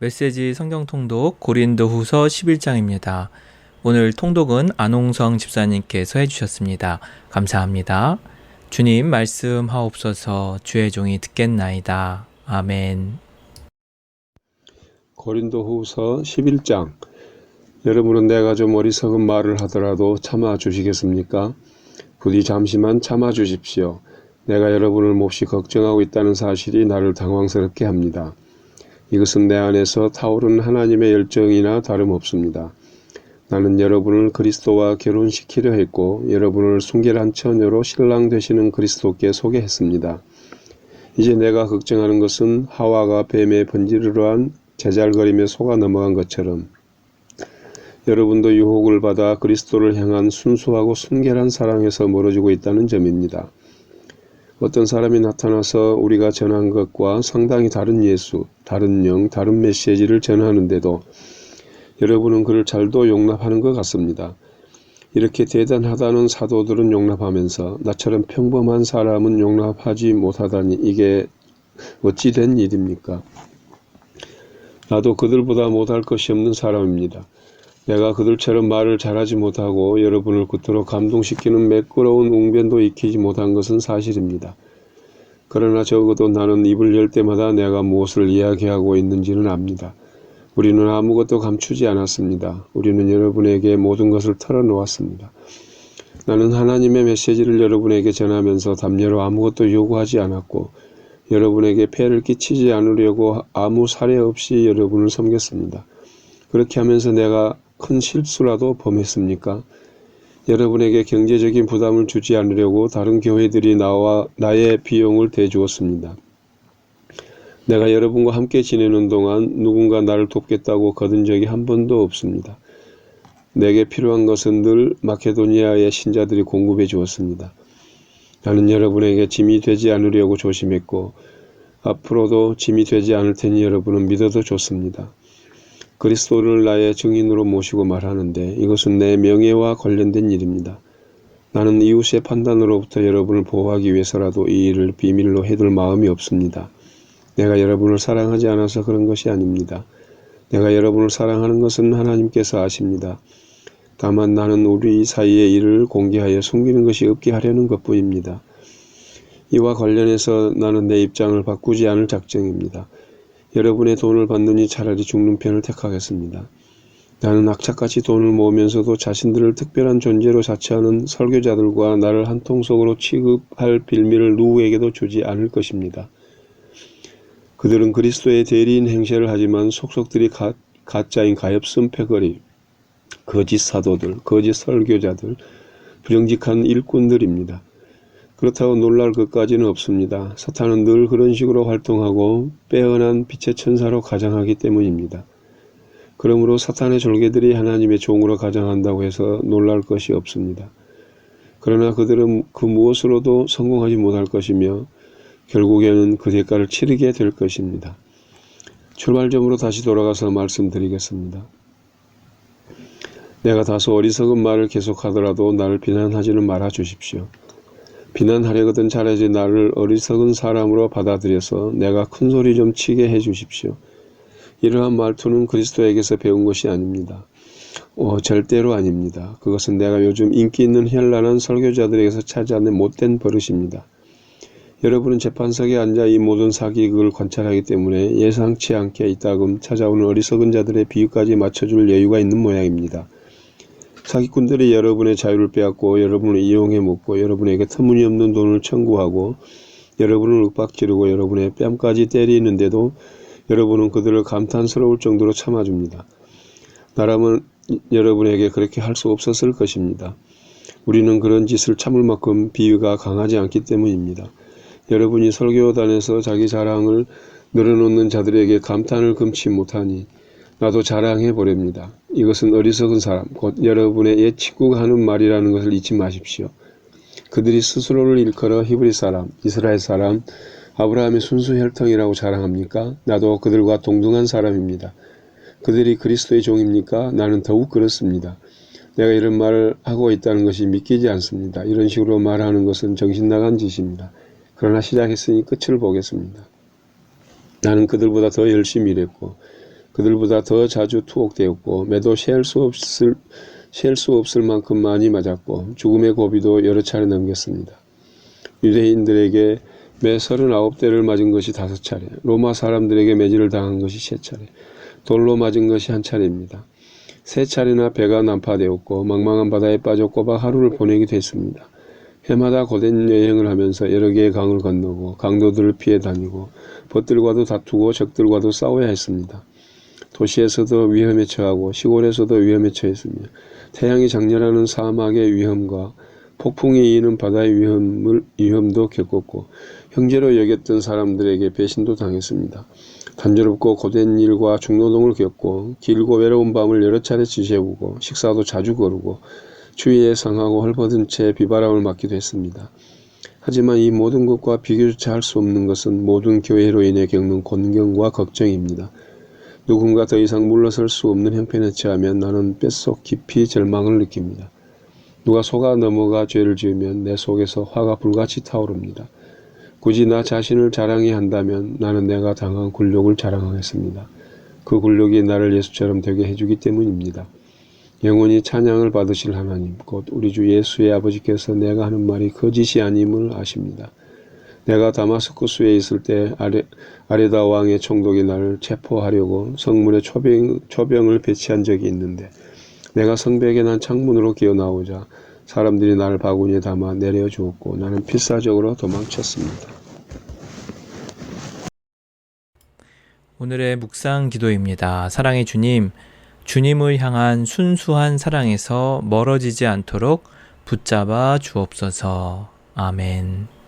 메시지 성경 통독 고린도후서 11장입니다. 오늘 통독은 안홍성 집사님께서 해주셨습니다. 감사합니다. 주님 말씀하옵소서. 주의 종이 듣겠나이다. 아멘. 고린도후서 11장. 여러분은 내가 좀 어리석은 말을 하더라도 참아 주시겠습니까? 부디 잠시만 참아 주십시오. 내가 여러분을 몹시 걱정하고 있다는 사실이 나를 당황스럽게 합니다. 이것은 내 안에서 타오르는 하나님의 열정이나 다름없습니다. 나는 여러분을 그리스도와 결혼시키려 했고 여러분을 순결한 처녀로 신랑 되시는 그리스도께 소개했습니다. 이제 내가 걱정하는 것은 하와가 뱀의 번지르르 한 제잘거림에 속아 넘어간 것처럼 여러분도 유혹을 받아 그리스도를 향한 순수하고 순결한 사랑에서 멀어지고 있다는 점입니다. 어떤 사람이 나타나서 우리가 전한 것과 상당히 다른 예수, 다른 영, 다른 메시지를 전하는데도 여러분은 그를 잘도 용납하는 것 같습니다. 이렇게 대단하다는 사도들은 용납하면서 나처럼 평범한 사람은 용납하지 못하다니 이게 어찌 된 일입니까? 나도 그들보다 못할 것이 없는 사람입니다. 내가 그들처럼 말을 잘하지 못하고 여러분을 그토록 감동시키는 매끄러운 웅변도 익히지 못한 것은 사실입니다. 그러나 적어도 나는 입을 열 때마다 내가 무엇을 이야기하고 있는지는 압니다. 우리는 아무것도 감추지 않았습니다. 우리는 여러분에게 모든 것을 털어놓았습니다. 나는 하나님의 메시지를 여러분에게 전하면서 담례로 아무것도 요구하지 않았고 여러분에게 폐를 끼치지 않으려고 아무 사례 없이 여러분을 섬겼습니다. 그렇게 하면서 내가 큰 실수라도 범했습니까? 여러분에게 경제적인 부담을 주지 않으려고 다른 교회들이 나의 비용을 대주었습니다. 내가 여러분과 함께 지내는 동안 누군가 나를 돕겠다고 거둔 적이 한 번도 없습니다. 내게 필요한 것은 늘 마케도니아의 신자들이 공급해 주었습니다. 나는 여러분에게 짐이 되지 않으려고 조심했고 앞으로도 짐이 되지 않을 테니 여러분은 믿어도 좋습니다. 그리스도를 나의 증인으로 모시고 말하는데 이것은 내 명예와 관련된 일입니다. 나는 이웃의 판단으로부터 여러분을 보호하기 위해서라도 이 일을 비밀로 해둘 마음이 없습니다. 내가 여러분을 사랑하지 않아서 그런 것이 아닙니다. 내가 여러분을 사랑하는 것은 하나님께서 아십니다. 다만 나는 우리 사이의 일을 공개하여 숨기는 것이 없게 하려는 것뿐입니다. 이와 관련해서 나는 내 입장을 바꾸지 않을 작정입니다. 여러분의 돈을 받느니 차라리 죽는 편을 택하겠습니다. 나는 악착같이 돈을 모으면서도 자신들을 특별한 존재로 자처하는 설교자들과 나를 한 통속으로 취급할 빌미를 누구에게도 주지 않을 것입니다. 그들은 그리스도의 대리인 행세를 하지만 속속들이 가짜인 가엾은 패거리, 거짓 사도들, 거짓 설교자들, 불정직한 일꾼들입니다. 그렇다고 놀랄 것까지는 없습니다. 사탄은 늘 그런 식으로 활동하고 빼어난 빛의 천사로 가장하기 때문입니다. 그러므로 사탄의 졸개들이 하나님의 종으로 가장한다고 해서 놀랄 것이 없습니다. 그러나 그들은 그 무엇으로도 성공하지 못할 것이며 결국에는 그 대가를 치르게 될 것입니다. 출발점으로 다시 돌아가서 말씀드리겠습니다. 내가 다소 어리석은 말을 계속하더라도 나를 비난하지는 말아 주십시오. 비난하려거든 잘하지 나를 어리석은 사람으로 받아들여서 내가 큰 소리 좀 치게 해 주십시오. 이러한 말투는 그리스도에게서 배운 것이 아닙니다. 절대로 아닙니다. 그것은 내가 요즘 인기 있는 현란한 설교자들에게서 차지하는 못된 버릇입니다. 여러분은 재판석에 앉아 이 모든 사기극을 관찰하기 때문에 예상치 않게 이따금 찾아오는 어리석은 자들의 비유까지 맞춰줄 여유가 있는 모양입니다. 사기꾼들이 여러분의 자유를 빼앗고 여러분을 이용해 먹고 여러분에게 터무니없는 돈을 청구하고 여러분을 윽박지르고 여러분의 뺨까지 때리는데도 여러분은 그들을 감탄스러울 정도로 참아줍니다. 나라면 여러분에게 그렇게 할 수 없었을 것입니다. 우리는 그런 짓을 참을 만큼 비위가 강하지 않기 때문입니다. 여러분이 설교단에서 자기 자랑을 늘어놓는 자들에게 감탄을 금치 못하니 나도 자랑해보렵니다. 이것은 어리석은 사람, 곧 여러분의 옛 친구가 하는 말이라는 것을 잊지 마십시오. 그들이 스스로를 일컬어 히브리 사람, 이스라엘 사람, 아브라함의 순수 혈통이라고 자랑합니까? 나도 그들과 동등한 사람입니다. 그들이 그리스도의 종입니까? 나는 더욱 그렇습니다. 내가 이런 말을 하고 있다는 것이 믿기지 않습니다. 이런 식으로 말하는 것은 정신나간 짓입니다. 그러나 시작했으니 끝을 보겠습니다. 나는 그들보다 더 열심히 일했고 그들보다 더 자주 투옥되었고 매도 셀 수 없을 만큼 많이 맞았고 죽음의 고비도 여러 차례 넘겼습니다. 유대인들에게 매 39대를 맞은 것이 5차례, 로마 사람들에게 매질을 당한 것이 3차례, 돌로 맞은 것이 1차례입니다. 3차례나 배가 난파되었고 망망한 바다에 빠져 꼬박 하루를 보내기도 했습니다. 해마다 고된 여행을 하면서 여러 개의 강을 건너고 강도들을 피해 다니고 벗들과도 다투고 적들과도 싸워야 했습니다. 도시에서도 위험에 처하고 시골에서도 위험에 처했으며 태양이 장렬하는 사막의 위험과 폭풍이 이는 바다의 위험도 겪었고 형제로 여겼던 사람들에게 배신도 당했습니다. 단조롭고 고된 일과 중노동을 겪고 길고 외로운 밤을 여러 차례 지새우고 식사도 자주 거르고 추위에 상하고 헐벗은 채 비바람을 맞기도 했습니다. 하지만 이 모든 것과 비교조차 할 수 없는 것은 모든 교회로 인해 겪는 곤경과 걱정입니다. 누군가 더 이상 물러설 수 없는 형편에 처하면 나는 뼛속 깊이 절망을 느낍니다. 누가 속아 넘어가 죄를 지으면 내 속에서 화가 불같이 타오릅니다. 굳이 나 자신을 자랑해야 한다면 나는 내가 당한 굴욕을 자랑하겠습니다. 그 굴욕이 나를 예수처럼 되게 해주기 때문입니다. 영원히 찬양을 받으실 하나님, 곧 우리 주 예수의 아버지께서 내가 하는 말이 거짓이 아님을 아십니다. 내가 다마스쿠스에 있을 때 아레다 왕의 총독이 나를 체포하려고 성문에 초병을 배치한 적이 있는데 내가 성벽에 난 창문으로 기어나오자 사람들이 나를 바구니에 담아 내려주었고 나는 필사적으로 도망쳤습니다. 오늘의 묵상 기도입니다. 사랑의 주님, 주님을 향한 순수한 사랑에서 멀어지지 않도록 붙잡아 주옵소서. 아멘.